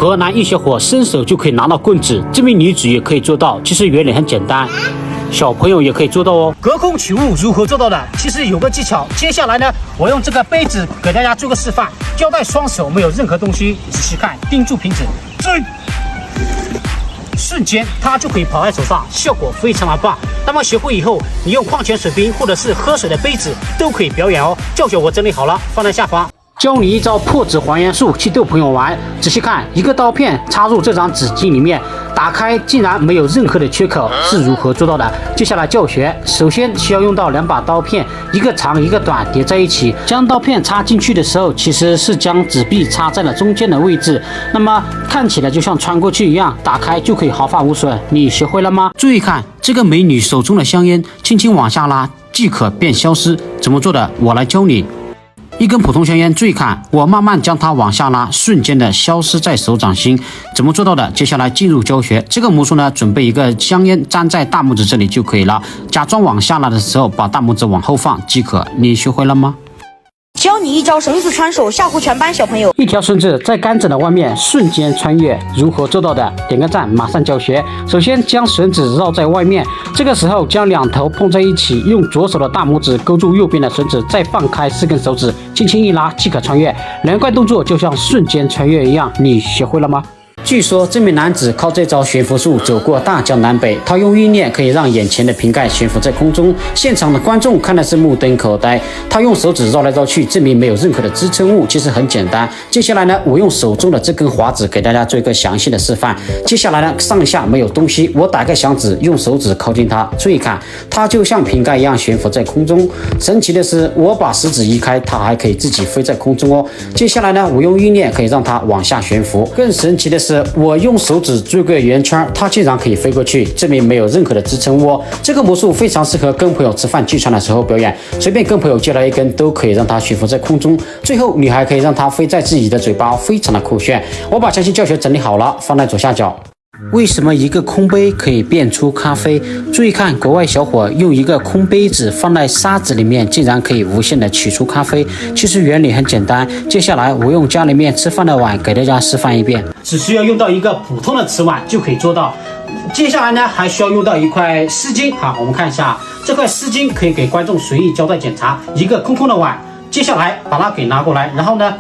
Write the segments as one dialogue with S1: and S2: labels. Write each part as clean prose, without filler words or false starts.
S1: 河南一小伙伸手就可以拿到棍子，这名女子也可以做到，其实原理很简单，小朋友也可以做到哦。隔空取物如何做到的？其实有个技巧。接下来呢，我用这个杯子给大家做个示范。交代双手没有任何东西，仔细看，盯住瓶子，瞬间它就可以跑在手上，效果非常的棒。那么学会以后，你用矿泉水瓶或者是喝水的杯子都可以表演哦。教学我整理好了，放在下方。教你一招破纸还原术，去逗朋友玩。仔细看，一个刀片插入这张纸巾里面，打开竟然没有任何的缺口，是如何做到的？接下来教学，首先需要用到2把刀片，一个长一个短叠在一起。将刀片插进去的时候，其实是将纸币插在了中间的位置，那么看起来就像穿过去一样，打开就可以毫发无损。你学会了吗？注意看，这个美女手中的香烟，轻轻往下拉即可便消失。怎么做的？我来教你。一根普通香烟，注意看，我慢慢将它往下拉，瞬间的消失在手掌心。怎么做到的？接下来进入教学。这个魔术呢，准备一个香烟粘在大拇指这里就可以了。假装往下拉的时候，把大拇指往后放即可。你学会了吗？
S2: 教你一招绳子穿手，吓唬全班小朋友。
S1: 一条绳子在杆子的外面瞬间穿越，如何做到的？点个赞，马上教学。首先将绳子绕在外面，这个时候将两头碰在一起，用左手的大拇指勾住右边的绳子，再放开4根手指，轻轻一拉即可穿越。连贯动作就像瞬间穿越一样，你学会了吗？据说这名男子靠这招悬浮术走过大江南北，他用意念可以让眼前的瓶盖悬浮在空中，现场的观众看的是目瞪口呆。他用手指绕来绕去，证明没有任何的支撑物，其实很简单。接下来呢，我用手中的这根滑子给大家做一个详细的示范。接下来呢，上下没有东西，我打开响指，用手指靠近它，注意看，它就像瓶盖一样悬浮在空中。神奇的是，我把食指移开，它还可以自己飞在空中哦。接下来呢，我用意念可以让它往下悬浮。更神奇的是，我用手指做个圆圈，它竟然可以飞过去，证明没有任何的支撑物。这个魔术非常适合跟朋友吃饭聚餐的时候表演，随便跟朋友借来一根都可以让它悬浮在空中，最后你还可以让它飞在自己的嘴巴，非常的酷炫。我把详细教学整理好了，放在左下角。为什么一个空杯可以变出咖啡？注意看，国外小伙用一个空杯子放在沙子里面，竟然可以无限的取出咖啡。其实原理很简单。接下来我用家里面吃饭的碗给大家示范一遍，只需要用到一个普通的瓷碗就可以做到。接下来呢，还需要用到一块湿巾。好，我们看一下，这块湿巾可以给观众随意交代检查。一个空空的碗，接下来把它给拿过来，然后呢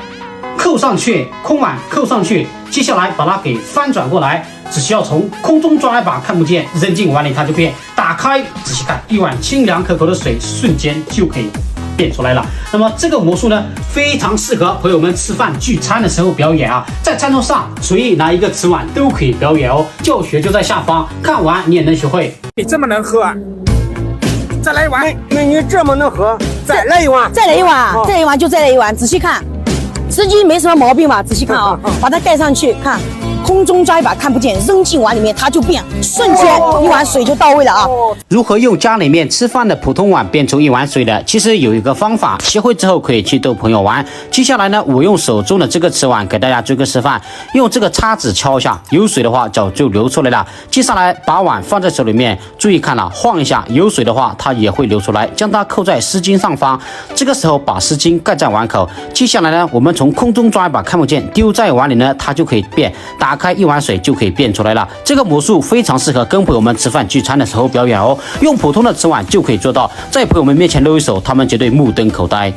S1: 扣上去，空碗扣上去，接下来把它给翻转过来，只需要从空中抓一把看不见，扔进碗里它就变。打开，仔细看，一碗清凉可口的水瞬间就可以变出来了。那么这个魔术呢，非常适合朋友们吃饭聚餐的时候表演啊，在餐桌上随意拿一个瓷碗都可以表演哦。教学就在下方，看完你也能学会。
S3: 你这么能喝啊？再来一碗。美女这么能喝，再来一碗。
S2: 再来一碗，再来一碗就再来一碗。仔细看，实际没什么毛病吧？仔细看啊，把它盖上去，看。空中抓一把看不见，扔进碗里面它就变，瞬间一碗水就到位了啊！
S1: 如何用家里面吃饭的普通碗变出一碗水的？其实有一个方法，学会之后可以去逗朋友玩。接下来呢，我用手中的这个瓷碗给大家做个示范，用这个叉子敲一下，有水的话早就流出来了。接下来把碗放在手里面，注意看了，晃一下，有水的话它也会流出来，将它扣在湿巾上方。这个时候把湿巾盖在碗口。接下来呢，我们从空中抓一把看不见，丢在碗里呢，它就可以变。打开一碗水就可以变出来了。这个魔术非常适合跟朋友们吃饭聚餐的时候表演哦。用普通的瓷碗就可以做到，在朋友们面前露一手，他们绝对目瞪口呆。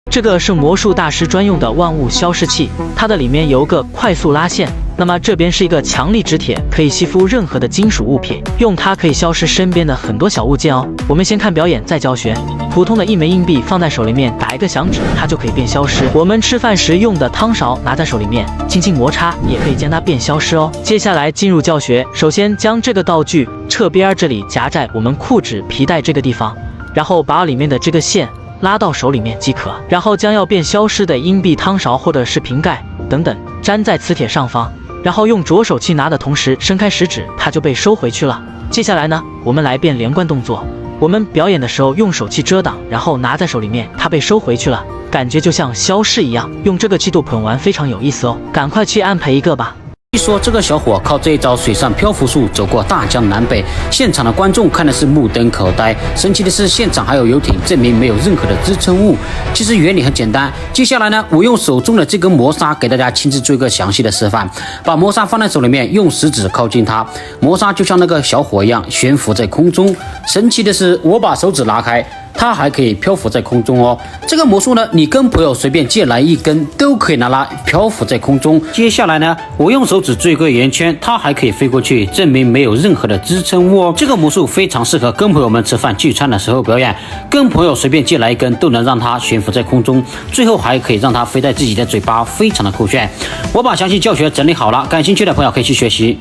S4: 这个是魔术大师专用的万物消失器，它的里面有个快速拉线。那么这边是一个强力纸铁，可以吸附任何的金属物品，用它可以消失身边的很多小物件哦。我们先看表演，再教学。普通的1枚硬币放在手里面，打一个响指，它就可以变消失。我们吃饭时用的汤勺拿在手里面，轻轻摩擦，也可以将它变消失哦。接下来进入教学，首先将这个道具侧边这里夹在我们裤子皮带这个地方，然后把里面的这个线拉到手里面即可。然后将要变消失的硬币、汤勺或者是瓶盖等等粘在磁铁上方。然后用着手去拿的同时伸开食指，它就被收回去了。接下来呢，我们来变连贯动作。我们表演的时候用手去遮挡，然后拿在手里面，它被收回去了，感觉就像消失一样。用这个去逗朋友玩非常有意思哦，赶快去安排一个吧。
S1: 据说这个小伙靠这一招水上漂浮术走过大江南北，现场的观众看的是目瞪口呆。神奇的是，现场还有游艇，证明没有任何的支撑物。其实原理很简单，接下来呢，我用手中的这根磨砂给大家亲自做一个详细的示范。把磨砂放在手里面，用食指靠近它，磨砂就像那个小伙一样悬浮在空中。神奇的是，我把手指拉开，它还可以漂浮在空中哦。这个魔术呢，你跟朋友随便借来一根，都可以拿来漂浮在空中。接下来呢，我用手指做一个圆圈，它还可以飞过去，证明没有任何的支撑物哦。这个魔术非常适合跟朋友们吃饭聚餐的时候表演，跟朋友随便借来一根，都能让它悬浮在空中，最后还可以让它飞在自己的嘴巴，非常的酷炫。我把详细教学整理好了，感兴趣的朋友可以去学习。